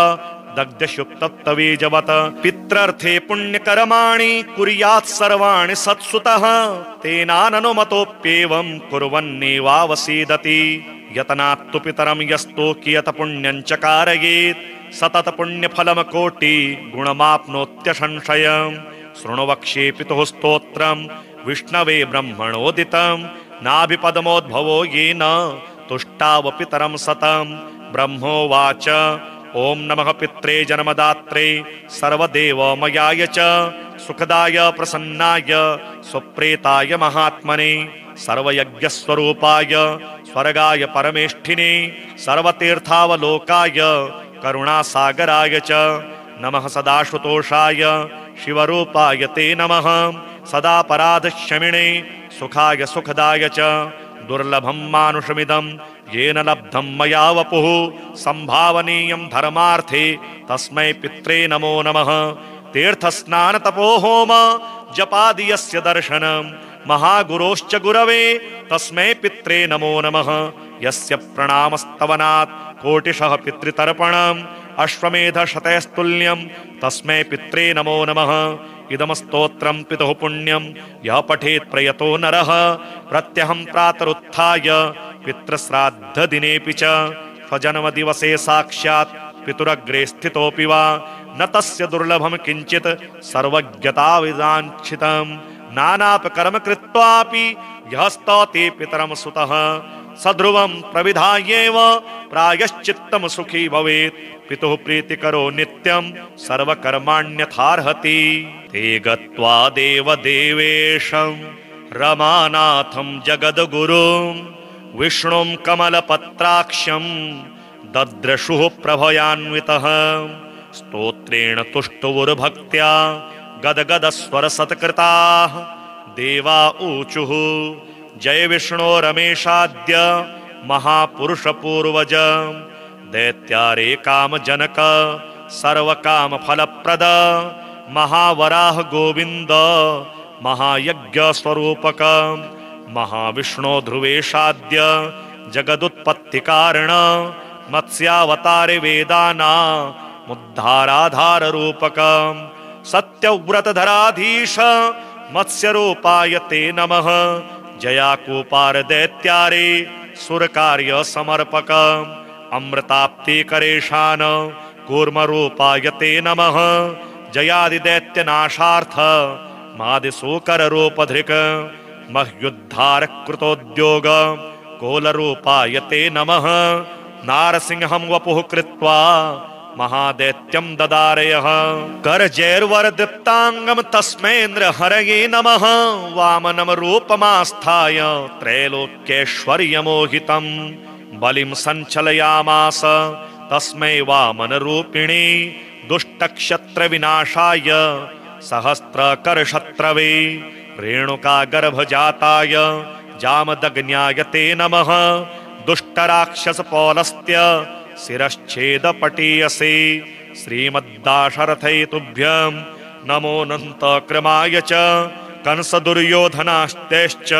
दग्धशुक्तत्तवीजवत् पित्रर्थे पुण्यकर्माणि कुर्यात् सर्वाणि सत्सुतः तेनाननुमतोऽप्येवं कुर्वन्नेवावसीदति यतनात्तु पितरं यस्तु कियत पुण्यं च कारयेत् सतत पुण्यफलं कोटि गुणमाप्नोत्यसंशयम् शृणु वक्ष्ये पितुः स्तोत्रं विष्णवे ब्रह्मणोदितं नाभिपद्मोद्भवो येन तुष्टाव पितरं सतं ब्रह्मोवाच ओं नमः पित्रे जन्मदात्रे सर्वदेवमयाय च सुखदाय प्रसन्नाय सुप्रेताय महात्मने सर्वयज्ञस्वरूपाय स्वर्गाय परमेष्ठिने सर्वतीर्थावलोकाय करुणासागराय च नमः सदाशुतोषाय शिवरूपाय ते नमः सदापराधक्षमिणे सुखाय सुखदाय च दुर्लभं मानुषमिदं येन लब्धं मया वपुः संभावनीयं धर्मार्थे तस्मै पित्रे नमो नमः तीर्थस्नान तपोहोम जपादि यस्य दर्शनं महागुरोश्च गुरवे तस्मै पित्रे नमो नमः यस्य प्रणामस्तवनात् कोटिशः पितृतर्पणम् अश्वमेधशतैस्तुल्यं तस्मै पित्रे नमो नमः इदं स्तोत्रं पितुः पुण्यं यः पठेत् प्रयतो नरः प्रत्यहं प्रातरुत्थाय पितृश्राद्धदिनेऽपि च स्वजन्मदिवसे साक्षात् पितुरग्रे स्थितोऽपि वा न तस्य दुर्लभं किञ्चित् सर्वज्ञताविदाञ्छितं नानापकर्म कृत्वापि यः स्तौति पितरं सुतः सध्रुवं प्रविधायेव प्रायश्चित्तं सुखी भवेत् पितुः प्रीतिकरो नित्यं सर्वकर्माण्यथार्हति ते गत्वा देवदेवेशं रमानाथं जगद्गुरुं विष्णुं कमलपत्राक्षं दद्रशुः प्रभयान्वितः स्तोत्रेण तुष्टुवुर्भक्त्या गदगदस्वरसत्कृताः देवा ऊचुः जय विष्णो रमेशाद्य महापुरुष पूर्वज दैत्यारे काम जनक सर्वकाम फलप्रद महावराह गोविंद महायज्ञ स्वरूपक महाविष्णो ध्रुवेशाद्य जगदुत्पत्ति कारण मत्स्यावतारे वेदाना मुद्धाराधार रूपक सत्यव्रतधराधीश मत्स्य रूपाय ते नमः जयाकूपार दैत्यारे सुरकार्य समर्पक अमृताप्ति करेशान कूर्म रूपाय ते नमः जयादिदैत्यनाशार्थ मादिसूकर रूपधृक मह्युद्धार कृतोद्योग कोलरूपाय ते नमः नारसिंहं वपुः कृत्वा महादैत्यं ददारयः करजैर्वरदीप्तांगं तस्मैन्द्र हरये नमः वामनं रूपमास्थाय त्रैलोक्यैश्वर्यमोहितं बलिं सञ्चलयामास तस्मै वामनरूपिणे दुष्टक्षत्रविनाशाय सहस्त्रकरशत्रवे रेणुकागर्भजाताय जामदग्न्याय ते नमः दुष्टराक्षसपौलस्त्य शिरश्छेदपटीयसे श्रीमद्दाशरथै तुभ्यं नमोऽनन्तक्रमाय च कंसदुर्योधनास्तेश्च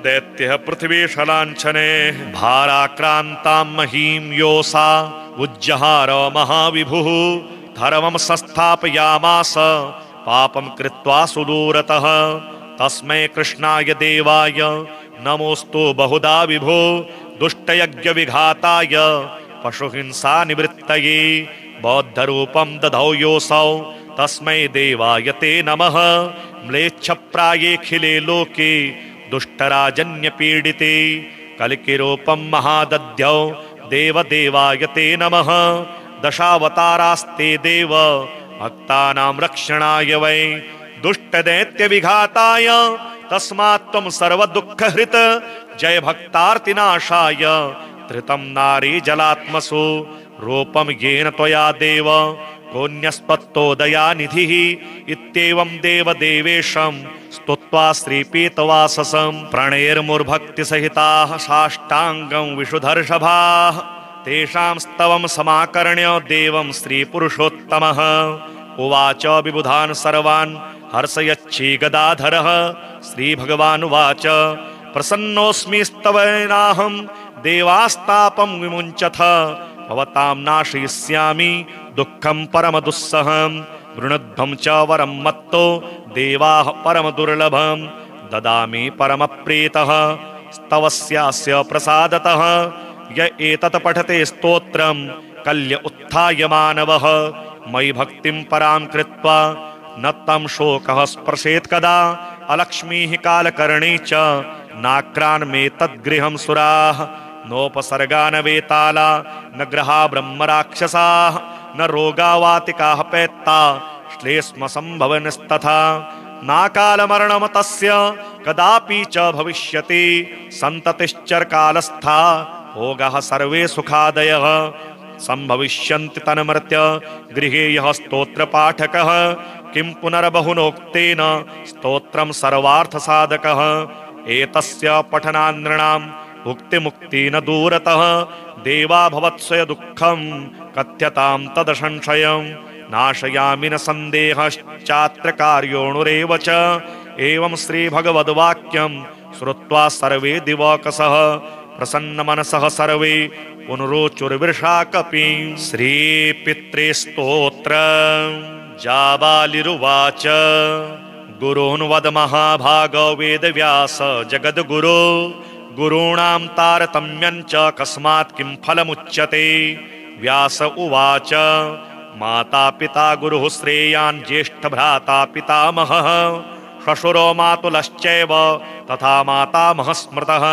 दैत्यः पृथ्वीशलाञ्छने भाराक्रान्तां महीं योऽसा उज्जहार महाविभुः धर्मं संस्थापयामास पापं कृत्वा सुदूरतः तस्मै कृष्णाय देवाय नमोऽस्तु बहुधा विभो दुष्टयज्ञविघाताय पशुहिंसा निवृत्तये बौद्धरूपं दधौ योऽसौ तस्मै देवाय ते नमः। म्लेच्छप्रायेऽखिले लोके दुष्टराजन्यपीडिते कलिकिरूपं महादद्यौ देवदेवाय ते नमः। दशावतारास्ते देव भक्तानां रक्षणाय वै दुष्टदैत्यविघाताय तस्मात् त्वं सर्वदुःखहृत् जय भक्तार्तिनाशाय धृतं नारी जलात्मसु रूपं येन त्वया देव कोऽन्यस्त्वत्तो दयानिधिः इत्येवं देवदेवेशं स्तुत्वा श्रीपीतवाससं प्रणेर्मुर्भक्तिसहिताः साष्टाङ्गं विशुधर्षभाः तेषां स्तवं समाकर्ण्य देवं श्रीपुरुषोत्तमः उवाच विबुधान् सर्वान् हर्षयच्छी गदाधरः। श्रीभगवानुवाच प्रसन्नोऽस्मि स्तवेनाहं देवास्तापं विमुञ्चथ भवतां नाशयिष्यामि दुःखं परमदुस्सहं। वृणध्वं च वरं मत्तो देवाः परमदुर्लभं ददामि परमप्रीतः स्तवस्यास्य प्रसादतः। य एतत् पठते स्तोत्रं कल्य उत्थाय मानवः मयि भक्तिं परां कृत्वा न तं शोकः स्पर्शेत् कदा। अलक्ष्मीः कालकर्णी च नाक्रान्मे तद्गृहं सुराः नोपसर्गा न वेताला न ग्रहा ब्रह्मराक्षसाः न रोगा वातिकाः पैत्ता श्लेष्म संभवनस्तथा नाकालमरणं तस्य कदापि च भविष्यति सन्ततिश्चरकालस्था भोगः सर्वे सुखादयः संभविष्यन्ति तन्मर्त्य गृहे यः स्तोत्रपाठकः किं पुनर्बहुनोक्तेन स्तोत्रं सर्वार्थसाधकः। एतस्य पठनान्नृणां भुक्तिमुक्ति न दूरतः देवा भवत्स्वय दुःखं कथ्यतां तदसंशयं नाशयामि न सन्देहश्चात्र कार्योणुरेव च। एवं श्रीभगवद्वाक्यं श्रुत्वा सर्वे दिवकसः प्रसन्नमनसः सर्वे पुनरोचुर्विर्षा कपिं। श्रीपित्रे स्तोत्र जाबालिरुवाच गुरून् वद महाभागो वेदव्यास जगद्गुरो गुरूणां तारतम्यं च कस्मात् किं फलमुच्यते। व्यास उवाच माता पिता गुरुः श्रेयान् ज्येष्ठभ्राता पितामहः श्वशुरो मातुलश्चैव तथा मातामहः स्मृतः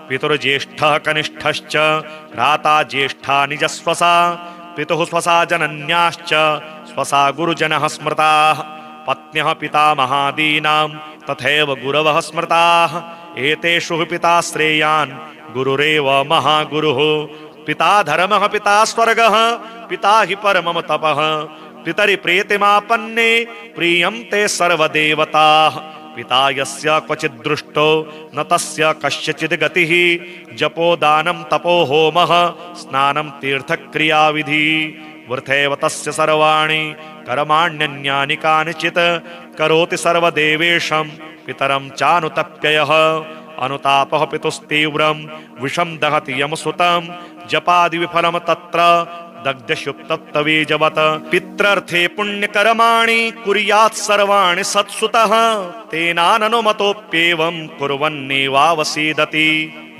पितुर्ज्येष्ठः कनिष्ठश्च भ्राता ज्येष्ठा निजस्वसा पितुः स्वसा जनन्याश्च स्वसा गुरुजनः स्मृताः पत्न्यः पितामहादीनां तथैव गुरवः स्मृताः। एतेषु पिता श्रेयान् गुरुरेव महागुरुः पिता धर्मः पिता स्वर्गः पिता हि परमं तपः पितरि प्रीतिमापन्ने प्रीयन्ते सर्वदेवताः। पिता यस्य क्वचित् दृष्टो न तस्य कस्यचित् गतिः जपो दानं तपो होमः स्नानं तीर्थक्रियाविधि वृथैव तस्य सर्वाणि कर्माण्यन्यानि कानिचित् करोति सर्वदेवेशं पितरं चानुतप्ययः। अनुतापः पितुस्तीव्रं विषं दहति यमसुतं जपादि विफलं तत्र दग्धशुप्तत्वबीजवत् पित्रर्थे पुण्यकर्माणि कुर्यात् सर्वाणि सत्सुतः तेनाननुमतोऽप्येवं कुर्वन्नेवावसीदति।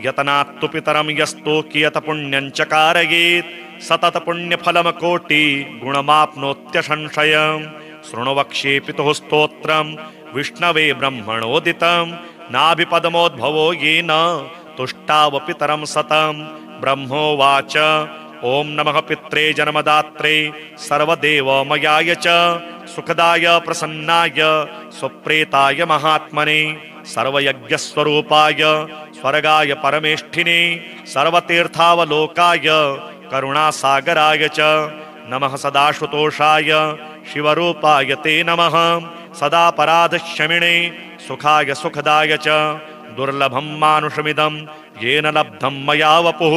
यतनात्तु पितरं यस्तु कियत् पुण्यं च कारयेत् सतत पुण्यफलं कोटि गुणमाप्नोत्यसंशयम्। शृणु वक्ष्ये पितुः स्तोत्रं विष्णवे ब्रह्मणोदितं नाभिपदमोद्भवो येन तुष्टाव पितरं सतं। ब्रह्मोवाच ओम नमः पित्रे जन्मदात्रे सर्वदेवमयाय च सुखदाय प्रसन्नाय सुप्रेताय महात्मने सर्वयज्ञस्वरूपाय स्वर्गाय परमेष्ठिने सर्वतीर्थावलोकाय करुणासागराय च नमः सदाशुतोषाय शिवरूपाय ते नमः सदापराधशमिने सुखाय सुखदाय च दुर्लभं मानुषमिदं येन लब्धं मया वपुः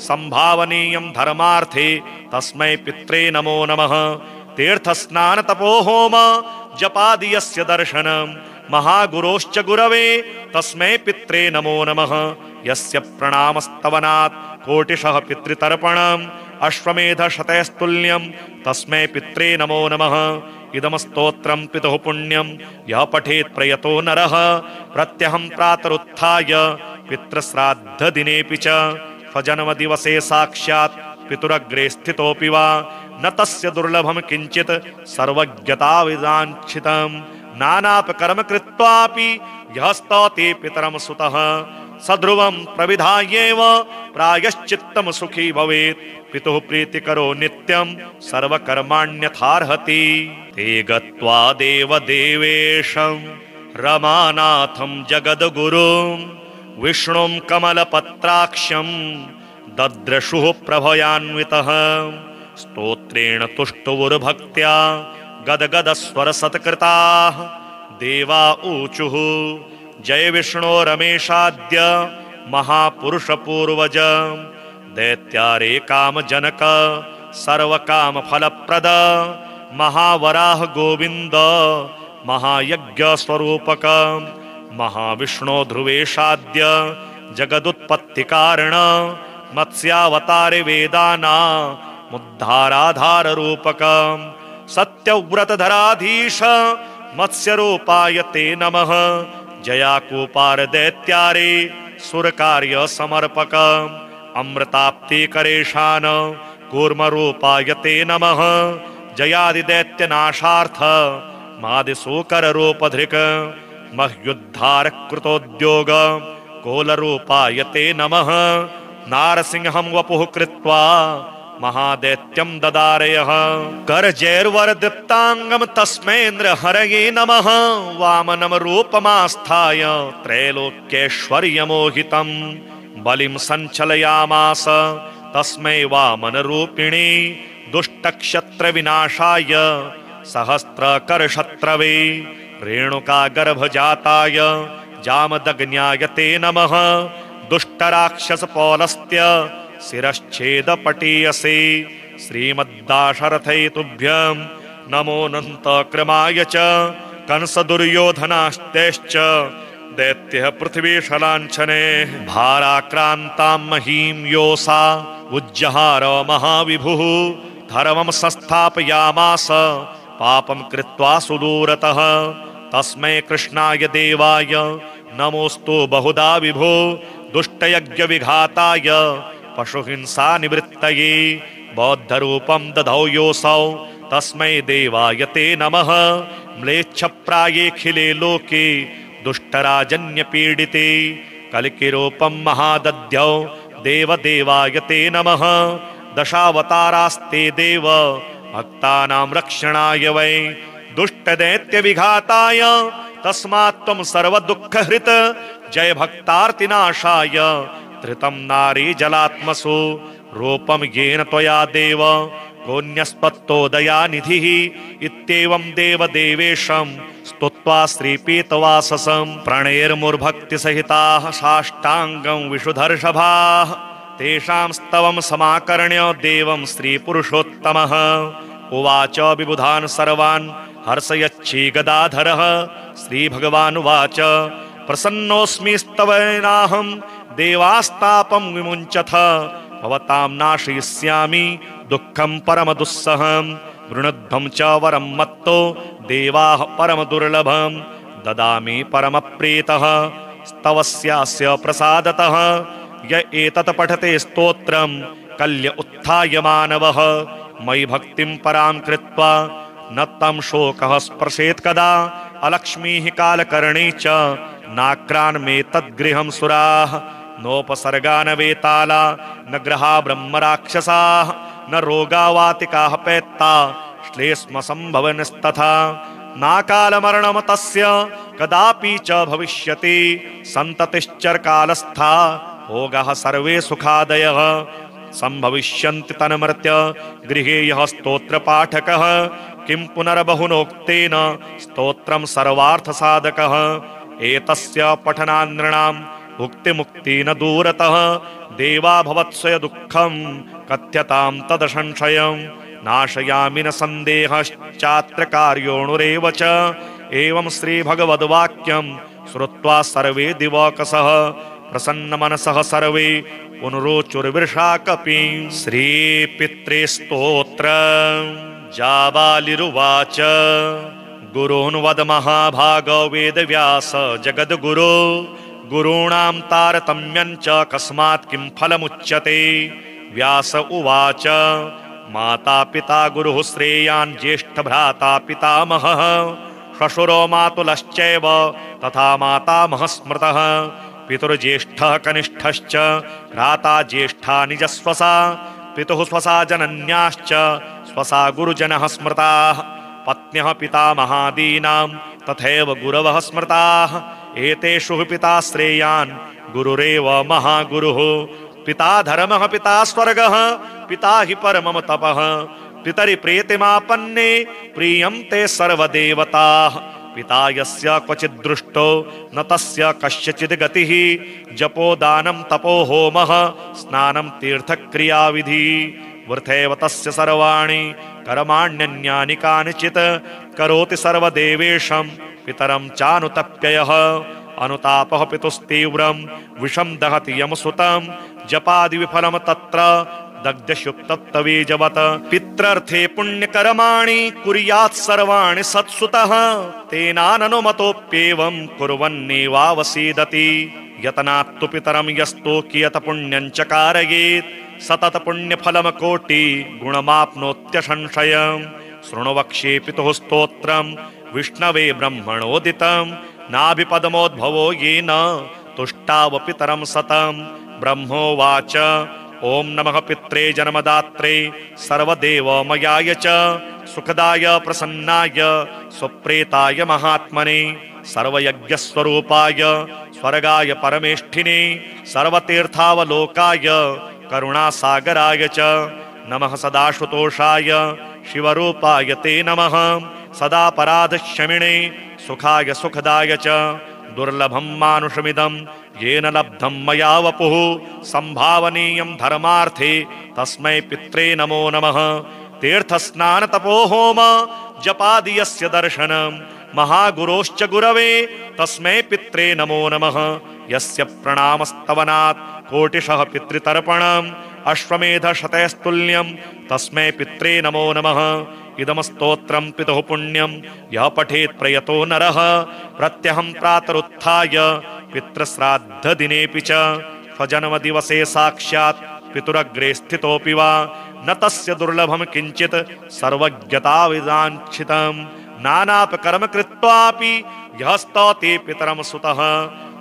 संभावनीयं धर्मार्थे तस्मै पित्रे नमो नमः। तीर्थस्नान तपो होम जपादि यस्य दर्शनं महागुरोश्च गुरवे तस्मै पित्रे नमो नमः। यस्य प्रणामस्तवनात् कोटिशः पितृतर्पणम् अश्वमेधशतैस्तुल्यं तस्मै पित्रे नमो नमः। इदं स्तोत्रं पितुः पुण्यं यः पठेत् प्रयतो नरः प्रत्यहं प्रातरुत्थाय पितृश्राद्धदिनेऽपि च स्वजन्मदिवसे साक्षात् पितुरग्रे स्थितोऽपि वा न तस्य दुर्लभम किंचित सर्वज्ञताविदांचितम् नानापकर्म कृत्वापि यः स्तौति पितरं सुतः सध्रुवं प्रविधायेव प्रायश्चित्तं सुखी भवेत् पितुः प्रीतिकरो नित्यं सर्वकर्माण्यथार्हति ते गत्वा देवदेवेशं रमानाथं जगद्गुरुं विष्णुं कमलपत्राक्षं दद्रशुः प्रभयान्वितः स्तोत्रेण तुष्टुवुर्भक्त्या गदगदस्वरसत्कृताः देवा ऊचुः जय विष्णो रमेशाद्य महापुरुषपूर्वज दैत्यारे कामजनक सर्वकामफलप्रद महावराह गोविन्द महायज्ञस्वरूपक महाविष्णो ध्रुवेशाद्य जगदुत्पत्तिकारण मत्स्यावतारे वेदानामुद्धाराधाररूपक सत्यव्रतधराधीश मत्स्यरूपाय ते नमः जयाकूपार दैत्यारे सुरकार्य समर्पक अमृताप्तिकरेशान कूर्मरूपाय ते नमः जयादिदैत्यनाशार्थ मादिशूकररूपधृक् मह्युद्धारकृतोद्योग कोलरूपाय ते नमः नारसिंहं वपुः कृत्वा महादैत्यं ददारयः करजैर्वरदीप्तांगं तस्मैन्द्र हरये नमः वामनं रूपमास्थाय त्रैलोक्यैश्वर्यमोहितं बलिं सञ्चलयामास तस्मै वामनरूपिणे दुष्टक्षत्रविनाशाय सहस्त्रकरशत्रवे रेणुकागर्भजाताय जामदग्न्याय ते नमः दुष्टराक्षसपौलस्त्य शिरश्छेदपटीयसे श्रीमद्दाशरथै तुभ्यं नमोऽनन्तक्रमाय च कंसदुर्योधनास्तेश्च दैत्यः पृथ्वीशलाञ्छने भाराक्रान्तां महीं योऽसा उज्जहार महाविभुः धर्मं संस्थापयामास पापं कृत्वा सुदूरतः तस्मै कृष्णाय देवाय नमोऽस्तु बहुधा विभो दुष्टयज्ञविघाताय पशुहिंसा निवृत्तये बौद्धरूपं दधौ योऽसौ तस्मै देवाय ते नमः म्लेच्छप्रायेऽखिले लोके दुष्टराजन्यपीडिते कलिकिरूपं महादध्यौ देवदेवाय ते नमः दशावतारास्ते देव भक्तानां रक्षणाय वै दुष्टदैत्यविघाताय तस्मात् त्वं सर्वदुःखहृत् जय भक्तार्तिनाशाय धृतं नारी जलात्मसु रूपं येन त्वया देव कोऽन्यस्त्वत्तो दयानिधिः इत्येवं देवदेवेशं स्तुत्वा श्रीपीतवाससं प्रणैर्मुर्भक्तिसहिताः साष्टाङ्गं विशुधर्षभाः तेषां स्तवं समाकर्ण्य देवं श्रीपुरुषोत्तमः उवाच विबुधान् सर्वान् हर्षयच्छी गदाधरः श्रीभगवानुवाच प्रसन्नोऽस्मि स्तवेनाहं देवास्तापं विमुञ्चथ भवतां नाशयिष्यामि दुःखं परमदुस्सहं वृणध्वं च वरं मत्तो देवाः परमदुर्लभं ददामि परमप्रीतः स्तवस्यास्य प्रसादतः य एतत् पठते स्तोत्रं कल्य उत्थाय मानवः मयि भक्तिं परां कृत्वा न तं शोकः स्पर्शेत् कदा अलक्ष्मीः कालकर्णी च नाक्रान्मेतद्गृहं सुराः नोपसर्गा न वेताला न ग्रहा ब्रह्मराक्षसाः न रोगावातिकाः पैत्ता श्लेष्म संभवनस्तथा नाकालमरणं तस्य कदापि च भविष्यति सन्ततिश्चरकालस्था भोगाः सर्वे सुखादयः संभविष्यन्ति तन्मर्त्य गृहे यः स्तोत्रपाठकः किं पुनर्बहुनोक्तेन स्तोत्रं सर्वार्थसाधकः एतस्य पठनान्नृणां भुक्तिमुक्ति न दूरतः देवा भवत्स्वय दुःखं कथ्यतां तदसंशयं नाशयामि न सन्देहश्चात्र कार्योऽणुरेव च एवं श्रीभगवद्वाक्यं श्रुत्वा सर्वे दिवकसः प्रसन्नमनसः सर्वे पुनरोचुर्विषा कपि श्रीपित्रे स्तोत्र जाबालिरुवाच गुरून् वद महाभागो वेदव्यास जगद्गुरो गुरूणां तारतम्यं च कस्मात् किं फलमुच्यते व्यास उवाच माता पिता गुरुः श्रेयान् ज्येष्ठ भ्राता पितामहः श्वशुरो मातुलश्चैव तथा मातामहः स्मृतः पितुर्ज्येष्ठः कनिष्ठश्च भ्राता ज्येष्ठा निजस्वसा पितुः स्वसा जनन्याश्च स्वसा गुरुजनः स्मृताः पत्न्यः पितामहादीनां तथैव गुरवः स्मृताः एतेषु पिता श्रेयान् गुरुरेव महागुरुः पिता धर्मः पिता स्वर्गः पिता हि परमं तपः पितरि प्रीतिमापन्ने प्रीयन्ते सर्वदेवताः पिता यस्य क्वचित् दृष्टो न तस्य कस्यचिद् गतिः जपो दानं तपो होमः स्नानं तीर्थक्रियाविधि वृथैव तस्य सर्वाणि कर्माण्यन्यानि कानिचित् करोति सर्वदेवेशं पितरं चानुतप्ययः अनुतापः पितुस्तीव्रं विषं दहति यमसुतं जपादि विफलं तत्र दग्धशुक्तत्तवीजवत् पित्रर्थे पुण्यकर्माणि कुर्यात् सर्वाणि सत्सुतः तेनाननुमतोऽप्येवं कुर्वन्नेवावसीदति यतनात्तु पितरं यस्तु कियत पुण्यं च कारयेत् सतत पुण्यफलं कोटि गुणमाप्नोत्यसंशयम् शृणु वक्ष्ये पितुः स्तोत्रं विष्णवे ब्रह्मणोदितं नाभिपद्मोद्भवो येन तुष्टाव पितरं सतं ब्रह्मोवाच ओम नमः पित्रे जन्मदात्रे सर्वदेवमयाय च सुखदाय प्रसन्नाय सुप्रेताय महात्मने सर्वयज्ञस्वरूपाय स्वर्गाय परमेष्ठिने सर्वतीर्थावलोकाय करुणासागराय च नमः सदाशुतोषाय शिवरूपाय ते नमः सदापराधक्षमिणे सुखाय सुखदाय च दुर्लभं मानुषमिदं येन लब्धं मया वपुः संभावनीयं धर्मार्थे तस्मै पित्रे नमो नमः तीर्थस्नान तपो होम जपादि यस्य दर्शनं महागुरोश्च गुरवे तस्मै पित्रे नमो नमः यस्य प्रणामस्तवनात् कोटिशः पितृतर्पणम् अश्वमेधशतैस्तुल्यं तस्मै पित्रे नमो नमः इदं स्तोत्रं पितुः पुण्यं यः पठेत् प्रयतो नरः प्रत्यहं प्रातरुत्थाय पितृश्राद्धदिनेऽपि च स्वजन्मदिवसे साक्षात् पितुरग्रे स्थितोऽपि वा न तस्य दुर्लभं किञ्चित् सर्वज्ञताविदाञ्छितं नानापकर्म कृत्वापि यः स्तौति पितरं सुतः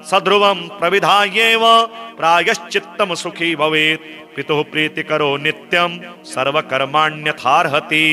सध्रुवं प्रविधायेव प्रायश्चित्तं सुखी भवेत् पितुः प्रीतिकरो नित्यं सर्वकर्माण्यथार्हति।